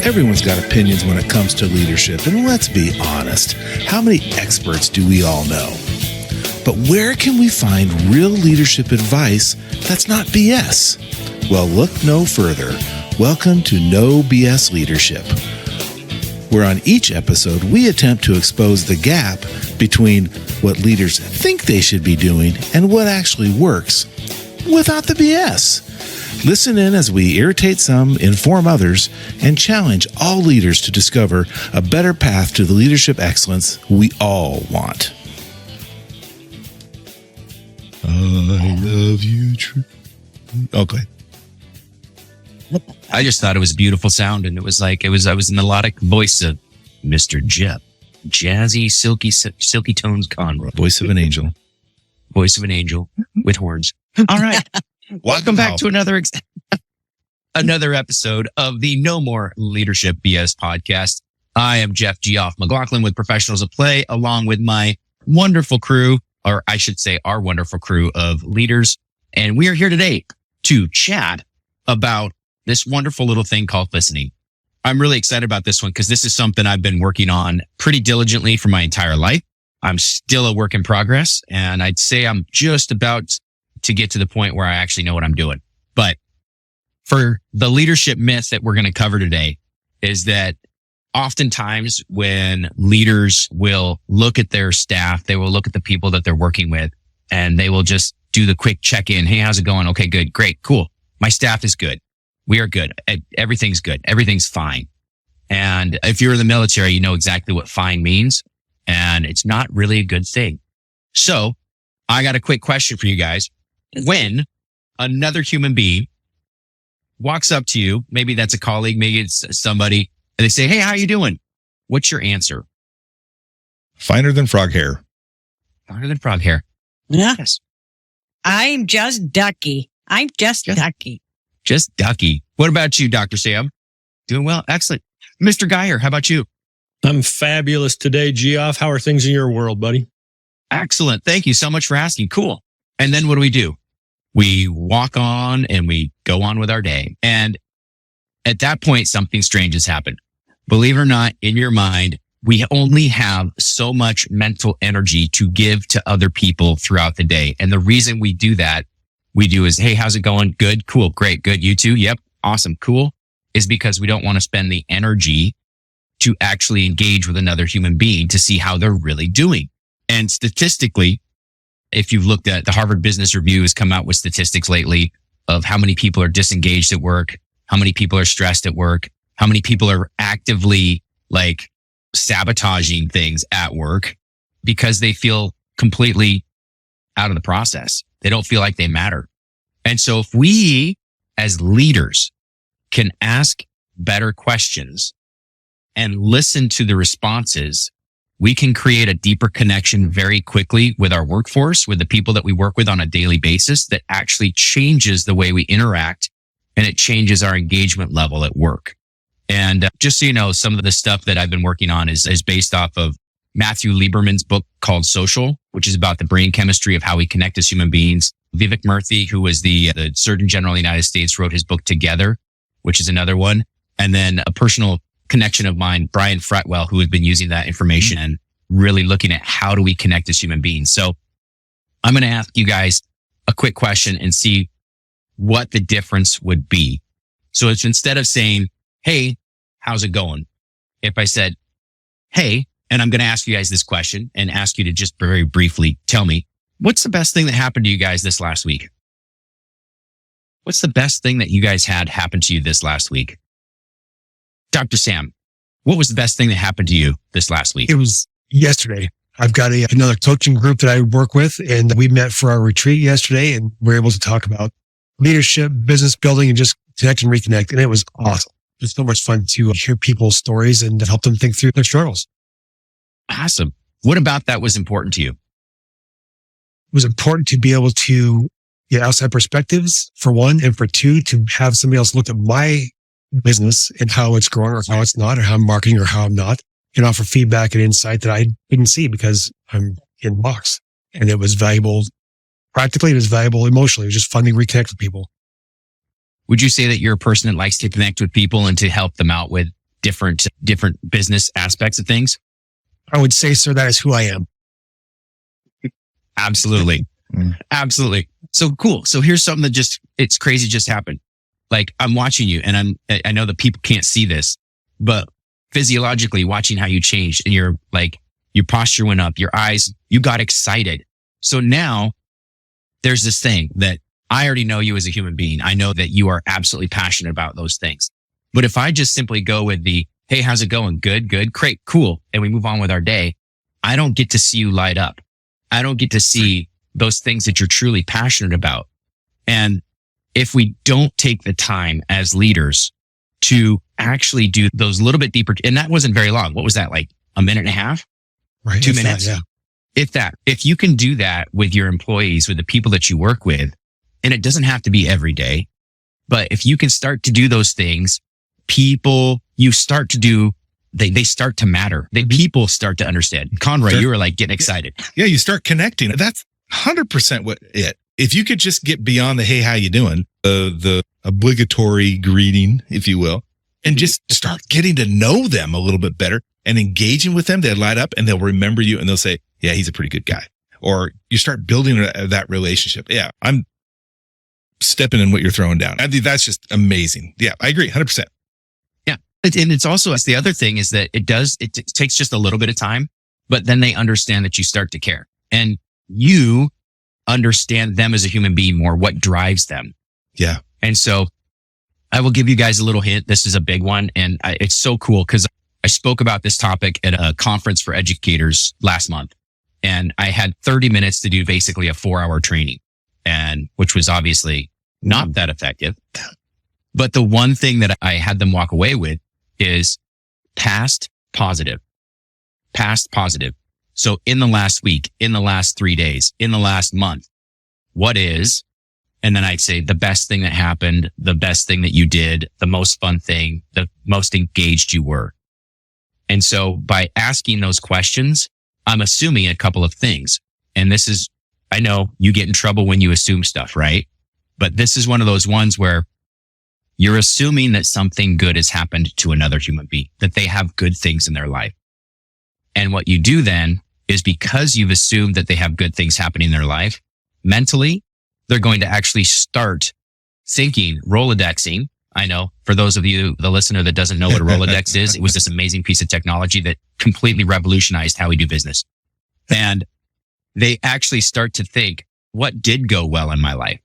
Everyone's got opinions when it comes to leadership, and let's be honest, how many experts do we all know? But where can we find real leadership advice that's not BS? Well, look no further. Welcome to No BS Leadership, where on each episode we attempt to expose the gap between what leaders think they should be doing and what actually works without the BS. Listen in as we irritate some, inform others, and challenge all leaders to discover a better path to the leadership excellence we all want. I love you, true. Okay. I just thought it was a beautiful sound, and it was like I was the melodic voice of Mr. Geoff, jazzy, silky tones, Conroy, Voice of an angel with horns. All right, welcome back to another episode of the No More Leadership BS podcast. I am Geoff McLachlan with Professionals of Play, along with my wonderful crew, or I should say, our wonderful crew of leaders, and we are here today to chat about this wonderful little thing called listening. I'm really excited about this one because this is something I've been working on pretty diligently for my entire life. I'm still a work in progress, and I'd say I'm just about to get to the point where I actually know what I'm doing. But for the leadership myth that we're going to cover today is that oftentimes when leaders will look at their staff, they will look at the people that they're working with, and they will just do the quick check-in. Hey, how's it going? Okay, good, great, cool. My staff is good. We are good. Everything's good. Everything's fine. And if you're in the military, you know exactly what fine means. And it's not really a good thing. So I got a quick question for you guys. When another human being walks up to you, maybe that's a colleague, maybe it's somebody, and they say, hey, how you doing? What's your answer? Finer than frog hair. Finer than frog hair. Yeah. Yes. I'm just Ducky. Ducky. Just Ducky. What about you, Dr. Sam? Doing well? Excellent. Mr. Geyer, how about you? I'm fabulous today, Geoff. How are things in your world, buddy? Excellent. Thank you so much for asking. Cool. And then what do? We walk on and we go on with our day. And at that point, something strange has happened. Believe it or not, in your mind, we only have so much mental energy to give to other people throughout the day. And the reason we do is, hey, how's it going? Good, cool, great, good. You too? Yep. Awesome. Cool. Is because we don't want to spend the energy to actually engage with another human being to see how they're really doing. And statistically, if you've looked at the Harvard Business Review has come out with statistics lately of how many people are disengaged at work, how many people are stressed at work, how many people are actively like sabotaging things at work because they feel completely out of the process. They don't feel like they matter. And so if we as leaders can ask better questions and listen to the responses, we can create a deeper connection very quickly with our workforce, with the people that we work with on a daily basis that actually changes the way we interact and it changes our engagement level at work. And just so you know, some of the stuff that I've been working on is based off of Matthew Lieberman's book called Social, which is about the brain chemistry of how we connect as human beings. Vivek Murthy, who was the Surgeon General of the United States, wrote his book Together, which is another one. And then a personal connection of mine, Brian Fretwell, who has been using that information and really looking at how do we connect as human beings. So I'm going to ask you guys a quick question and see what the difference would be. So it's instead of saying, hey, how's it going? If I said, hey, and I'm going to ask you guys this question and ask you to just very briefly tell me, what's the best thing that happened to you guys this last week? What's the best thing that you guys had happen to you this last week? Dr. Sam, what was the best thing that happened to you this last week? It was yesterday. I've got another coaching group that I work with, and we met for our retreat yesterday, and we were able to talk about leadership, business building, and just connect and reconnect. And it was awesome. It was so much fun to hear people's stories and help them think through their struggles. Awesome. What about that was important to you? It was important to be able to get outside perspectives, for one, and for two, to have somebody else look at my business and how it's growing or how it's not, or how I'm marketing or how I'm not, and offer feedback and insight that I didn't see because I'm in box. And it was valuable. Practically, it was valuable emotionally. It was just fun to reconnect with people. Would you say that you're a person that likes to connect with people and to help them out with different business aspects of things? I would say, sir, that is who I am. Absolutely. Absolutely. So cool. So here's something that it's crazy just happened. Like I'm watching you and I know that people can't see this, but physiologically watching how you changed and your posture went up, your eyes, you got excited. So now there's this thing that I already know you as a human being. I know that you are absolutely passionate about those things. But if I just simply go with the, hey, how's it going? Good, great, cool. And we move on with our day. I don't get to see you light up. I don't get to see those things that you're truly passionate about. And if we don't take the time as leaders to actually do those little bit deeper, and that wasn't very long. What was that? Like a minute and a half? Right. 2 minutes? Yeah. If you can do that with your employees, with the people that you work with, and it doesn't have to be every day, but if you can start to do those things, they start to matter. People start to understand. Conroy, you were like getting excited. Yeah, you start connecting. That's 100% if you could just get beyond the, hey, how you doing? The obligatory greeting, if you will, and just start getting to know them a little bit better and engaging with them, they light up and they'll remember you and they'll say, yeah, he's a pretty good guy. Or you start building that relationship. Yeah, I'm stepping in what you're throwing down. I think that's just amazing. Yeah, I agree 100%. Yeah. And it's also, the other thing is that it takes just a little bit of time, but then they understand that you start to care and you understand them as a human being more, what drives them. Yeah. And so I will give you guys a little hint. This is a big one. And it's so cool because I spoke about this topic at a conference for educators last month. And I had 30 minutes to do basically a 4-hour training, and which was obviously not that effective. But the one thing that I had them walk away with is past positive. So in the last week, in the last 3 days, in the last month, what is, and then I'd say the best thing that happened, the best thing that you did, the most fun thing, the most engaged you were. And so by asking those questions, I'm assuming a couple of things. And this is, I know you get in trouble when you assume stuff, right? But this is one of those ones where you're assuming that something good has happened to another human being, that they have good things in their life. And what you do then is, because you've assumed that they have good things happening in their life, mentally, they're going to actually start thinking, Rolodexing. I know for those of you, the listener that doesn't know what a Rolodex is, it was this amazing piece of technology that completely revolutionized how we do business. And they actually start to think, what did go well in my life?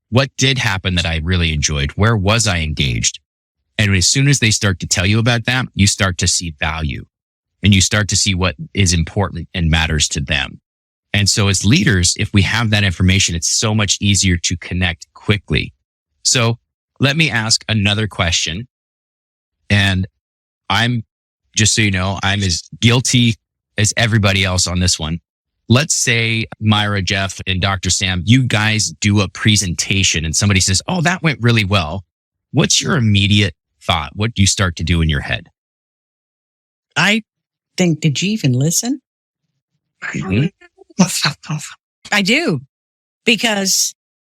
What did happen that I really enjoyed? Where was I engaged? And as soon as they start to tell you about that, you start to see value and you start to see what is important and matters to them. And so as leaders, if we have that information, it's so much easier to connect quickly. So let me ask another question. And I'm, just so you know, I'm as guilty as everybody else on this one. Let's say Myra, Geoff, and Dr. Sam, you guys do a presentation and somebody says, oh, that went really well. What's your immediate thought? What do you start to do in your head? I think, did you even listen? Mm-hmm. I do, because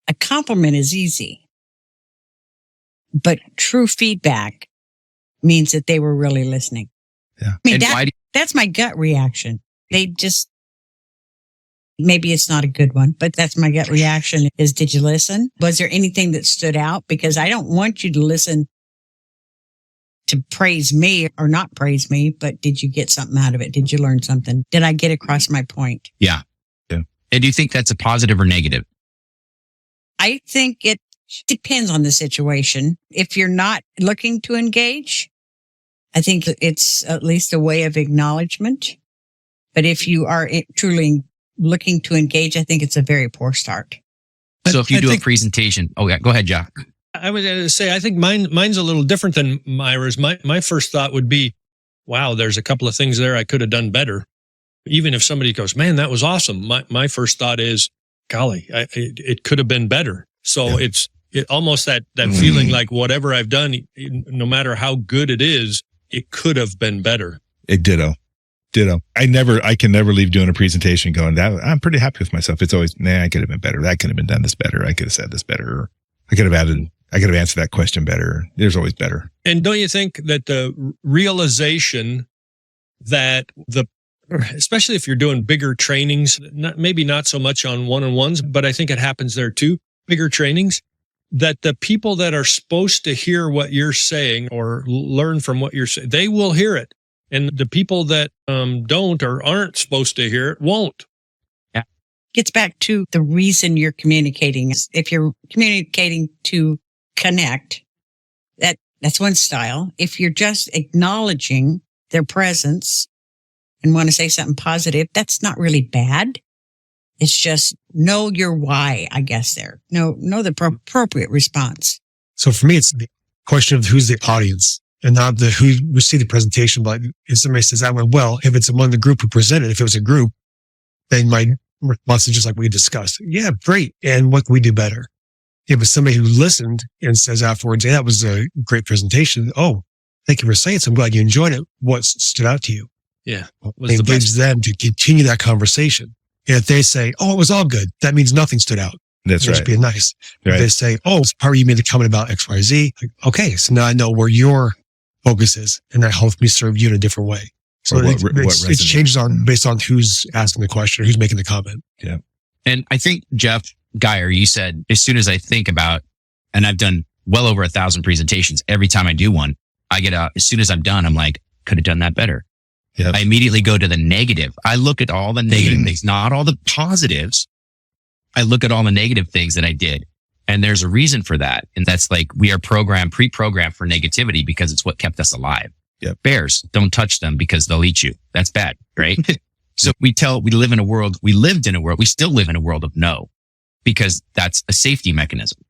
a compliment is easy, but true feedback means that they were really listening. Yeah. I mean, that's my gut reaction. They just, maybe it's not a good one, but that's my gut reaction is, did you listen? Was there anything that stood out? Because I don't want you to listen to praise me or not praise me, but did you get something out of it? Did you learn something? Did I get across my point? Yeah. And do you think that's a positive or negative? I think it depends on the situation. If you're not looking to engage, I think it's at least a way of acknowledgement. But if you are truly looking to engage, I think it's a very poor start. So if you do a presentation, oh yeah, go ahead, Geoff. I was going to say, I think mine's a little different than Myra's. My first thought would be, wow, there's a couple of things there I could have done better. Even if somebody goes, man, that was awesome. My first thought is, golly, it could have been better. So yeah. It almost that feeling like whatever I've done, no matter how good it is, it could have been better. Ditto. I can never leave doing a presentation going, I'm pretty happy with myself. It's always, I could have been better. That could have been done this better. I could have said this better. Or I could have added I got to answer that question better. There's always better. And don't you think that the realization that especially if you're doing bigger trainings, maybe not so much on one-on-ones, but I think it happens there too, bigger trainings, that the people that are supposed to hear what you're saying or learn from what you're saying, they will hear it. And the people that don't or aren't supposed to hear it won't. Yeah. Gets back to the reason you're communicating. If you're communicating to connect, that's one style. If you're just acknowledging their presence and want to say something positive, that's not really bad. It's just know your why, I guess there. Know the appropriate response. So for me, it's the question of who's the audience and not the who received the presentation. But if somebody says that went well, if it's among the group who presented, if it was a group, then my response is just like we discussed. Yeah, great. And what can we do better? If it's somebody who listened and says afterwards, yeah, that was a great presentation. Oh, thank you for saying so. I'm glad you enjoyed it. What stood out to you? Yeah. Engage them to continue that conversation. And if they say, oh, it was all good, that means nothing stood out. That's right. Just being nice. Right. If they say, oh, it's part you made the comment about X, Y, Z. Like, okay, so now I know where your focus is, and that helps me serve you in a different way. So it changes based on who's asking the question, or who's making the comment. Yeah. And I think, Geoff Geyer, you said, as soon as I think about, and I've done well over 1,000 presentations, every time I do one, I get out, as soon as I'm done, I'm like, could have done that better. Yep. I immediately go to the negative. I look at all the negative things, not all the positives. I look at all the negative things that I did. And there's a reason for that. And that's like, we are pre-programmed for negativity because it's what kept us alive. Yep. Bears, don't touch them because they'll eat you. That's bad, right? So we still live in a world of no, because that's a safety mechanism.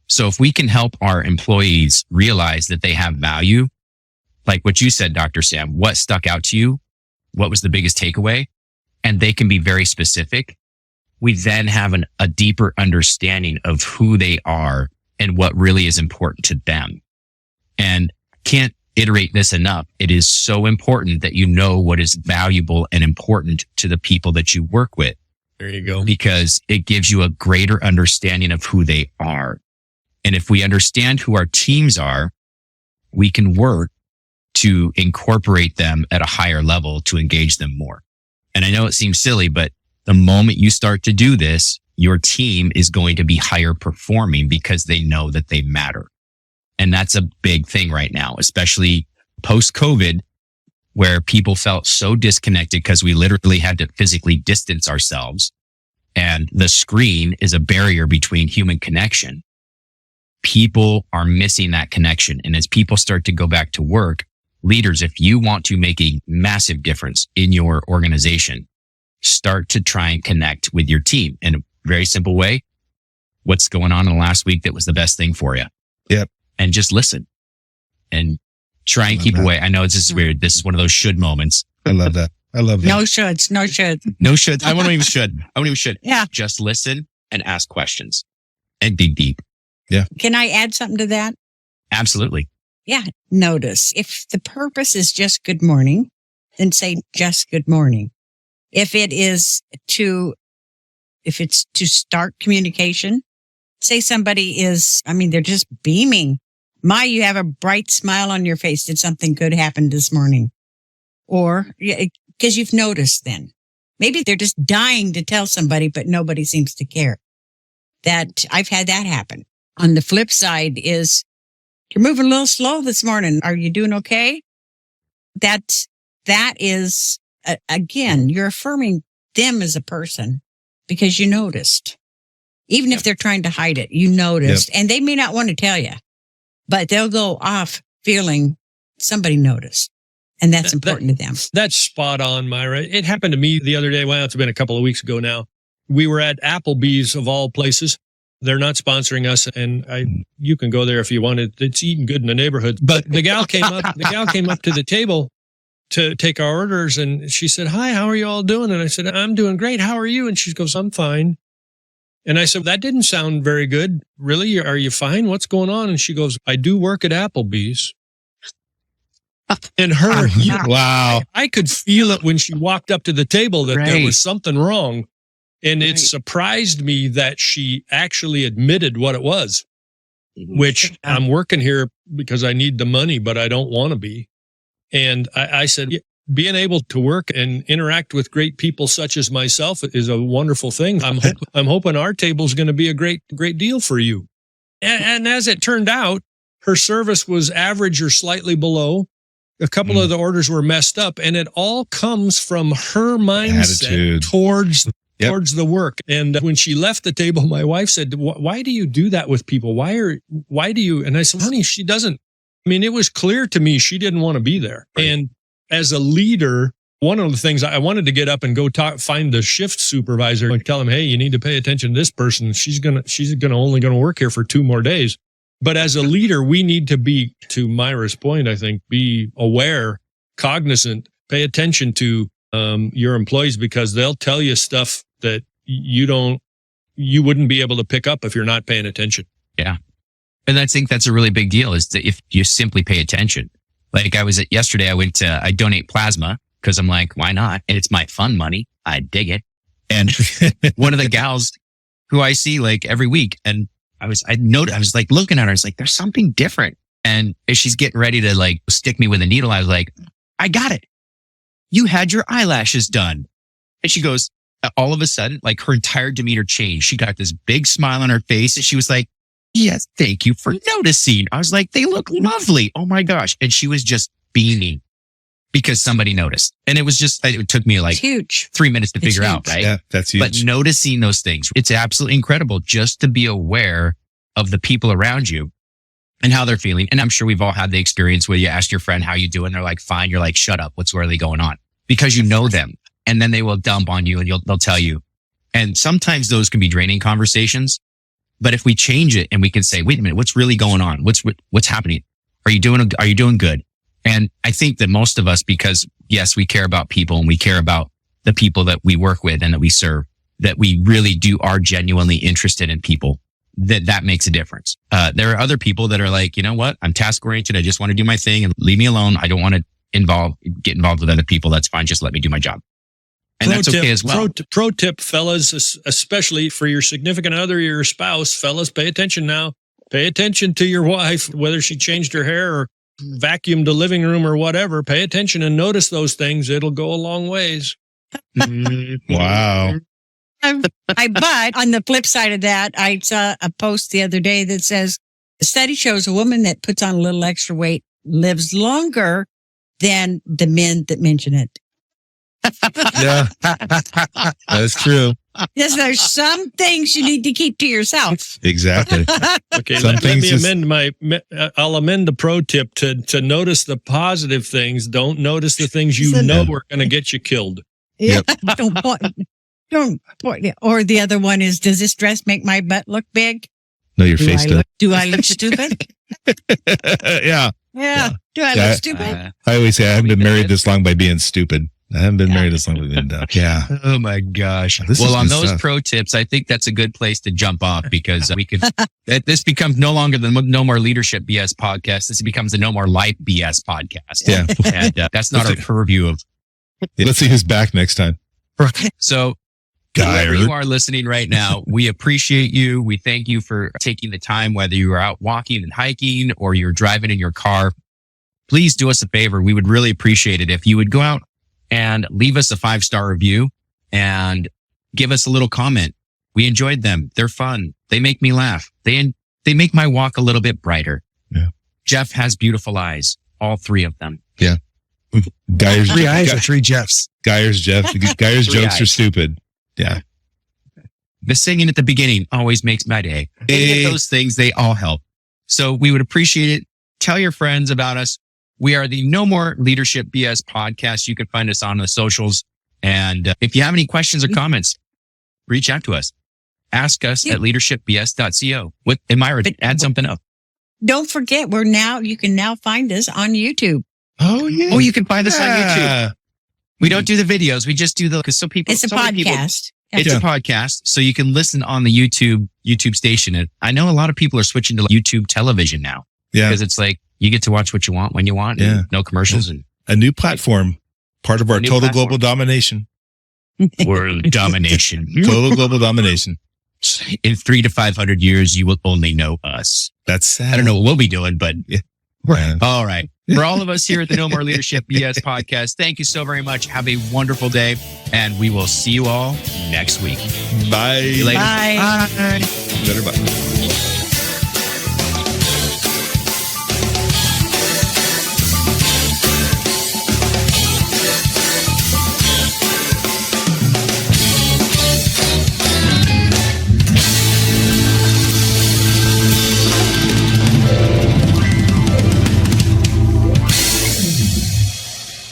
So if we can help our employees realize that they have value, like what you said, Dr. Sam, what stuck out to you? What was the biggest takeaway? And they can be very specific. We then have a deeper understanding of who they are and what really is important to them. And can't iterate this enough. It is so important that you know what is valuable and important to the people that you work with. There you go. Because it gives you a greater understanding of who they are. And if we understand who our teams are, we can work to incorporate them at a higher level to engage them more. And I know it seems silly, but the moment you start to do this, your team is going to be higher performing because they know that they matter. And that's a big thing right now, especially post-COVID, where people felt so disconnected because we literally had to physically distance ourselves. And the screen is a barrier between human connection. People are missing that connection. And as people start to go back to work, leaders, if you want to make a massive difference in your organization, start to try and connect with your team in a very simple way. What's going on in the last week that was the best thing for you? Yep. And just listen and try and keep away. I know this is weird. This is one of those should moments. I love that. No shoulds. No shoulds. I won't even should. Yeah. Just listen and ask questions and dig deep. Yeah. Can I add something to that? Absolutely. Yeah. Notice if the purpose is just good morning, then say just good morning. If it's to start communication, say somebody they're just beaming. You have a bright smile on your face. Did something good happen this morning? Or because you've noticed then. Maybe they're just dying to tell somebody, but nobody seems to care. That I've had that happen. On the flip side is you're moving a little slow this morning. Are you doing okay? That is, again, you're affirming them as a person because you noticed. Even if they're trying to hide it, you noticed. Yep. And they may not want to tell you, but they'll go off feeling somebody noticed. And that's important to them. That's spot on, Myra. It happened to me the other day. Well, it's been a couple of weeks ago now. We were at Applebee's of all places. They're not sponsoring us, and you can go there if you want. It's eating good in the neighborhood. But the gal came up to the table to take our orders, and she said, "Hi, how are you all doing?" And I said, "I'm doing great. How are you?" And she goes, "I'm fine." And I said, "That didn't sound very good. Really? Are you fine? What's going on?" And she goes, "I do work at Applebee's." And wow. I could feel it when she walked up to the table that there was something wrong. And it surprised me that she actually admitted what it was. which I'm working here because I need the money, but I don't want to be. And I said, being able to work and interact with great people such as myself is a wonderful thing. I'm hoping our table is going to be a great deal for you. And as it turned out, her service was average or slightly below. A couple of the orders were messed up, and it all comes from her mindset Attitude. towards the work. And when she left the table, my wife said, "Why do you do that with people? Why do you?" And I said, "Honey, she doesn't." I mean, it was clear to me she didn't want to be there. Right. And as a leader, one of the things I wanted to get up and go find the shift supervisor and tell him, "Hey, you need to pay attention to this person. She's only gonna work here for 2 more days." But as a leader, we need to be, to Myra's point, I think, be aware, cognizant, pay attention to your employees, because they'll tell you stuff that you wouldn't be able to pick up if you're not paying attention. Yeah. And I think that's a really big deal, is that if you simply pay attention. Like yesterday, I donate plasma because I'm like, why not? And it's my fun money. I dig it. And one of the gals who I see like every week, and I was like looking at her, I was like, there's something different. And as she's getting ready to like stick me with a needle, I was like, I got it. You had your eyelashes done. And she goes, all of a sudden, like her entire demeanor changed. She got this big smile on her face and she was like, yes, thank you for noticing. I was like, they look lovely. Oh my gosh. And she was just beaming because somebody noticed. And it took me like huge. 3 minutes to figure out, right? Yeah, that's huge. But noticing those things, it's absolutely incredible just to be aware of the people around you and how they're feeling. And I'm sure we've all had the experience where you ask your friend, how you doing? They're like, fine. You're like, shut up. What's really going on? Because you know them. And then they will dump on you and they'll tell you. And sometimes those can be draining conversations. But if we change it and we can say, wait a minute, what's really going on? What's happening? Are you doing good? And I think that most of us, because yes, we care about people and we care about the people that we work with and that we serve, that we really are genuinely interested in people, that makes a difference. There are other people that are like, you know what? I'm task oriented. I just want to do my thing and leave me alone. I don't want to get involved with other people. That's fine. Just let me do my job. And that's okay as well. Pro tip, fellas, especially for your significant other, your spouse, fellas, pay attention now. Pay attention to your wife, whether she changed her hair or vacuumed the living room or whatever. Pay attention and notice those things. It'll go a long ways. Wow. But on the flip side of that, I saw a post the other day that says, the study shows a woman that puts on a little extra weight lives longer than the men that mention it. Yeah, that's true. Yes, there's some things you need to keep to yourself. Exactly. Okay, let me I'll amend the pro tip to notice the positive things. Don't notice the things you know are going to get you killed. Yep. Don't point. Or the other one is, does this dress make my butt look big? No, your face does. Do I look stupid? Yeah. Do I look stupid? I always say I haven't been married this long by being stupid. I haven't been married this long by being dumb. Yeah. Oh my gosh. Well, on those pro tips, I think that's a good place to jump off, because this becomes no longer the No More Leadership BS podcast. This becomes the No More Life BS podcast. Yeah. And that's not our purview of. Let's see who's back next time. So, whoever you are listening right now, we appreciate you. We thank you for taking the time, whether you are out walking and hiking or you're driving in your car. Please do us a favor. We would really appreciate it if you would go out and leave us a 5-star review and give us a little comment. We enjoyed them. They're fun. They make me laugh. They make my walk a little bit brighter. Yeah. Jeff has beautiful eyes. All 3 of them. Yeah. Geyer's 3 eyes or 3 Jeffs. Geyer's jokes are stupid. Yeah. The singing at the beginning always makes my day. Any of those things, they all help. So we would appreciate it. Tell your friends about us. We are the No More Leadership BS podcast. You can find us on the socials. And if you have any questions or comments, reach out to us. Ask us at leadershipbs.co. And Myra, add something up. Don't forget, you can now find us on YouTube. Oh, yeah. Oh, you can find us on YouTube. We don't do the videos. We just do because some people. It's a podcast. It's a podcast. So you can listen on the YouTube station. And I know a lot of people are switching to YouTube television now. Yeah. Because it's like, you get to watch what you want when you want. Yeah. No commercials. And a new platform, part of our total global domination. World domination. Total global domination. in 300 to 500 years, you will only know us. That's sad. I don't know what we'll be doing, but Right. all right. For all of us here at the No More Leadership BS podcast, thank you so very much. Have a wonderful day, and we will see you all next week. Bye. See you later. Bye. Later, bye.